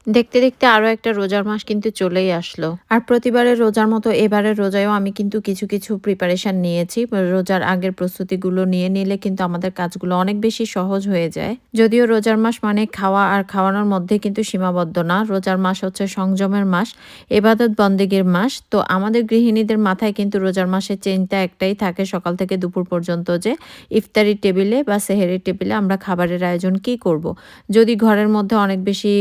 দেখতে, দেখতে আরো একটা রোজার মাস কিন্তু চলেই আসলো। আর প্রতিবারের রোজার মতো এবারের রোজায়ও আমি কিন্তু কিছু, কিছু প্রিপারেশন নিয়েছি। রোজার আগের প্রস্তুতিগুলো নিয়ে নিলে কিন্তু আমাদের কাজগুলো অনেক বেশি সহজ হয়ে যায়। যদিও রোজার মাস মানে খাওয়া আর খাওয়ানোর মধ্যে কিন্তু সীমাবদ্ধ না। রোজার মাস হচ্ছে সংযমের মাস, ইবাদত বন্দেগীর মাস। তো আমাদের গৃহিণীদের মাথায় কিন্তু রোজার মাসের চিন্তা একটাই থাকে সকাল থেকে দুপুর পর্যন্ত যে ইফতারির টেবিলে বা সেহরির টেবিলে আমরা খাবারের আয়োজন কি করব? যদি ঘরের মধ্যে অনেক বেশি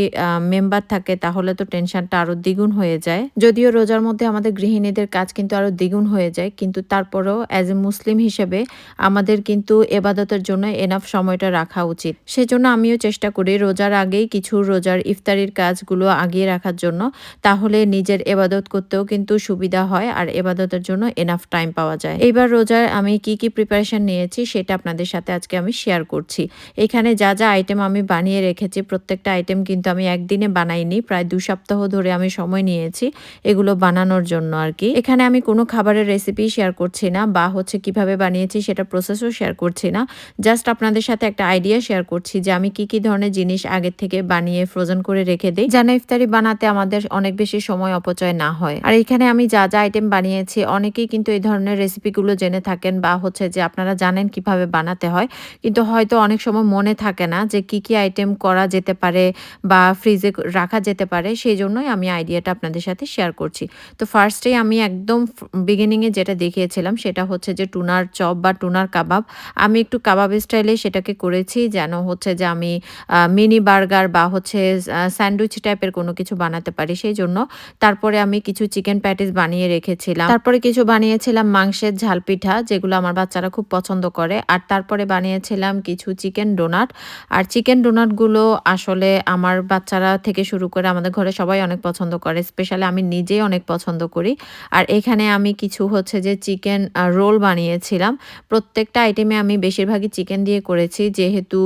মেম্বার থাকে তাহলে তো টেনশনটা আরো দ্বিগুণ হয়ে যায়। যদিও রোজার মধ্যে আমাদের গৃহিণীদের কাজ কিন্তু আরো দ্বিগুণ হয়ে যায়। কিন্তু তারপরেও অ্যাজ এ মুসলিম হিসেবে আমাদের কিন্তু এবাদতের জন্য এনাফ সময়টা রাখা উচিত। সেজন্য আমিও চেষ্টা করি রোজার আগেই কিছু রোজার ইফতারির কাজগুলো আগিয়ে রাখার জন্য। তাহলে নিজের এবাদত করতেও কিন্তু সুবিধা হয় আর এবাদতের জন্য এনাফ টাইম পাওয়া যায়। এইবার রোজার আমি কি, কি প্রিপারেশন নিয়েছি সেটা আপনাদের সাথে আজকে আমি শেয়ার করছি। এখানে যা, যা আইটেম আমি বানিয়ে রেখেছি প্রত্যেকটা আইটেম কিন্তু আমি একদিনে বানাইনি। প্রায় ২ সপ্তাহ ধরে আমি সময় নিয়েছি এগুলো বানানোর জন্য আরকি। এখানে আমি কোনো খাবারের রেসিপি শেয়ার করছি না বা হচ্ছে কিভাবে বানিয়েছি সেটা প্রসেসও শেয়ার করছি না। জাস্ট আপনাদের সাথে একটা আইডিয়া শেয়ার করছি যে আমি কি, কি ধরনের জিনিস আগের থেকে বানিয়ে ফ্রোজেন করে রেখে দেই যেন ইফতারি বানাতে আমাদের অনেক বেশি সময় অপচয় না হয়। আর এখানে আমি যা, যা আইটেম বানিয়েছি অনেকেই কিন্তু এই ধরনের রেসিপিগুলো জেনে থাকেন বা হচ্ছে যে আপনারা জানেন কিভাবে বানাতে হয়। কিন্তু হয়তো অনেক সময় মনে থাকে না যে কি, কি আইটেম করা যেতে পারে বা ফ্রিজে রাখা যেতে পারে। সেজন্যই আমি আইডিয়াটা আপনাদের সাথে শেয়ার করছি। তো ফার্স্ট এই আমি একদম বিগিনিং এ যেটা দেখিয়েছিলাম সেটা হচ্ছে যে টুনার চপ বা টুনার কাবাব। আমি একটু কাবাব স্টাইলে সেটাকে করেছি যেন হচ্ছে যে আমি মিনি বার্গার বা হচ্ছে স্যান্ডউইচ টাইপের কোনো কিছু বানাতে পারি সেইজন্য। তারপরে আমি কিছু চিকেন প্যাটিস বানিয়ে রেখেছিলাম। তারপরে কিছু বানিয়েছিলাম মাংসের ঝাল পিঠা যেগুলো আমার বাচ্চারা খুব পছন্দ করে। আর তারপরে বানিয়েছিলাম কিছু চিকেন ডোনাট। আর চিকেন ডোনাটগুলো আসলে আমার বাচ্চারা থেকে শুরু করে আমাদের ঘরে সবাই অনেক পছন্দ করে। স্পেশালি আমি নিজেই অনেক পছন্দ করি। আর এখানে আমি কিছু হচ্ছে যে চিকেন রোল বানিয়েছিলাম। প্রত্যেকটা আইটেমে আমি বেশিরভাগই চিকেন দিয়ে করেছি। যেহেতু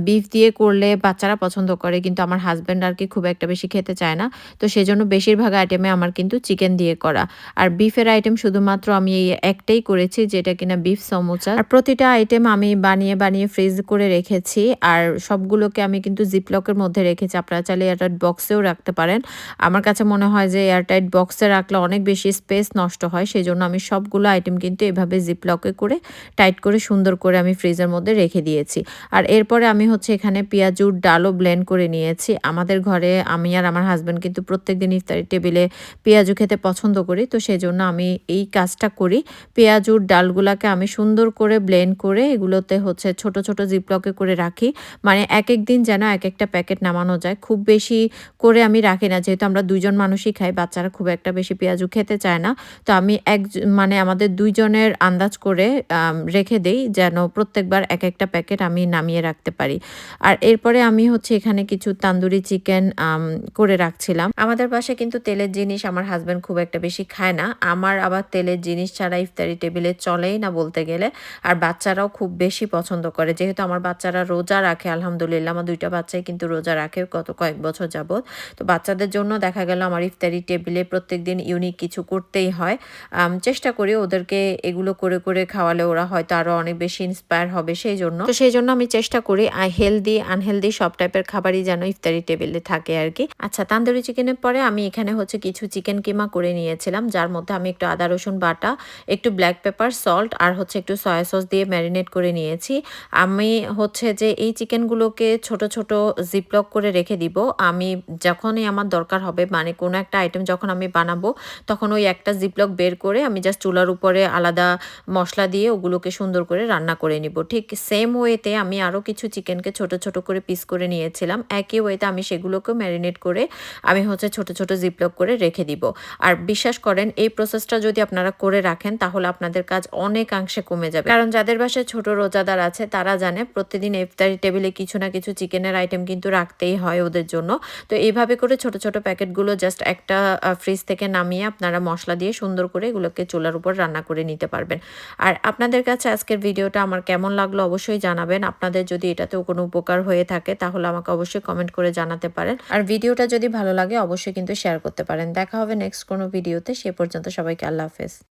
বিফ দিয়ে করলে বাচ্চারা পছন্দ করে কিন্তু আমার হাসব্যান্ড আরকি খুব একটা বেশি খেতে চায় না। তো সেজন্য বেশিরভাগ আইটেমে আমার কিন্তু চিকেন দিয়ে করা। আর বিফের আইটেম শুধুমাত্র আমি এই একটাই করেছি যেটা কিনা বিফ সমোচা। আর প্রতিটা আইটেম আমি বানিয়ে, বানিয়ে ফ্রিজ করে রেখেছি। আর সবগুলোকে আমি কিন্তু জিপলকের মধ্যে রেখেছি। আপনারা চাইলে এয়ারটাইট বক্সেও রাখতে পারেন। আমার কাছে মনে হয় যে এয়ারটাইট বক্সে রাখলে অনেক বেশি স্পেস নষ্ট হয়। সেজন্য আমি সবগুলো আইটেম কিন্তু এভাবে জিপলকে করে টাইট করে সুন্দর করে আমি ফ্রিজের মধ্যে রেখে দিয়েছি। আর এরপরে আমি হচ্ছে এখানে পেঁয়াজুর ডালও ব্লেন্ড করে নিয়েছি। আমাদের ঘরে আমি আর আমার হাসব্যান্ড কিন্তু প্রত্যেকদিন ইফতারির টেবিলে পেঁয়াজু খেতে পছন্দ করি। তো সেজন্য আমি এই কাজটা করি। পেঁয়াজুর ডালগুলাকে আমি সুন্দর করে ব্লেন্ড করে এগুলোতে হচ্ছে ছোট, ছোট জিপলকে করে রাখি। মানে একেক দিন যেন একেকটা প্যাকেট নামানো যায়। খুব বেশি করে আমি রাখি না। যেহেতু আমরা ২ জন মানুষই খাই। বাচ্চারা খুব একটা বেশি পেঁয়াজু খেতে চায় না। তো আমি মানে আমাদের ২ জনের আন্দাজ করে রেখে দেই যেন প্রত্যেকবার একেকটা প্যাকেট আমি নামিয়ে রাখতে পারি। আর এরপরে আমি হচ্ছে এখানে কিছু তান্দুরি চিকেন করে রাখছিলাম। আমাদের বাসায় কিন্তু তেলের জিনিস আমার হাসব্যান্ড খুব একটা বেশি খায় না। আমার আবার তেলের জিনিস ছাড়া ইফতারি টেবিলে চলেই না বলতে গেলে। আর বাচ্চারাও খুব বেশি পছন্দ করে। যেহেতু আমার বাচ্চারা রোজা রাখে আলহামদুলিল্লাহ। আমার ২ টা বাচ্চাই কিন্তু রোজা রাখে গত কয়েক বছর যাবৎ। তো বাচ্চাদের জন্য দেখা গেল আমার ইফতারি টেবিলে প্রত্যেকদিন ইউনিক কিছু করতেই হয়। চেষ্টা করি ওদেরকে এগুলো করে, করে খাওয়ালে ওরা হয়তো আরো অনেক বেশি ইন্সপায়ার হবে সেইজন্য। তো সেইজন্য আমি চেষ্টা করি হেলদি, আনহেলদি সব টাইপের খাবারই যেন ইফতারি টেবিলে থাকে আরকি। আচ্ছা তান্দুরি চিকেনের পরে আমি এখানে হচ্ছে কিছু চিকেন কিমা করে নিয়েছিলাম। যার মধ্যে আমি একটু আদা রসুন বাটা, একটু ব্লাক পেপার, সল্ট আর হচ্ছে একটু সয়া সস দিয়ে ম্যারিনেট করে নিয়েছি। আমি হচ্ছে যে এই চিকেনগুলোকে ছোট, ছোট জিপলক করে রেখে দিব। আমি যখনই আমার দরকার হবে মানে কোনো একটা আইটেম যখন আমি বানাবো তখন ওই একটা জিপলক বের করে আমি জাস্ট চুলার উপরে আলাদা মসলা দিয়ে ওগুলোকে সুন্দর করে রান্না করে নিব। ঠিক সেম ওয়েতে আমি আরো কিছু চিকেনকে ছোট, ছোট করে পিস করে নিয়েছিলাম। একই ওয়েতে আমি সেগুলোকেও ম্যারিনেট করে আমি হচ্ছে ছোট, ছোট জিপলক করে রেখে দিব। আর বিশ্বাস করেন এই প্রসেসটা যদি আপনারা করে রাখেন তাহলে আপনাদের কাজ অনেকাংশে কমে যাবে। কারণ যাদের বাসায় ছোট রোজাদার আছে তারা জানে প্রতিদিন ইফতারি টেবিলে কিছু না কিছু চিকেনের আইটেম কিন্তু রাখতেই হয় ওদের জন্য। তো এইভাবে করে ছোট, ছোট প্যাকেটগুলো জাস্ট একটা ফ্রিজ থেকে নামিয়ে আপনারা মসলা দিয়ে সুন্দর করে এগুলোকে চুলার উপর রান্না করে নিতে পারবেন। আর আপনাদের কাছে আজকের ভিডিওটা আমার কেমন লাগলো অবশ্যই জানাবেন। আপনাদের যদি এটাতেও কোনো উপকার হয়ে থাকে তাহলে আমাকে অবশ্যই কমেন্ট করে জানাতে পারেন। আর ভিডিওটা যদি ভালো লাগে অবশ্যই কিন্তু শেয়ার করতে পারেন। দেখা হবে নেক্সট কোনো ভিডিওতে। সে পর্যন্ত সবাইকে আল্লাহ হাফেজ।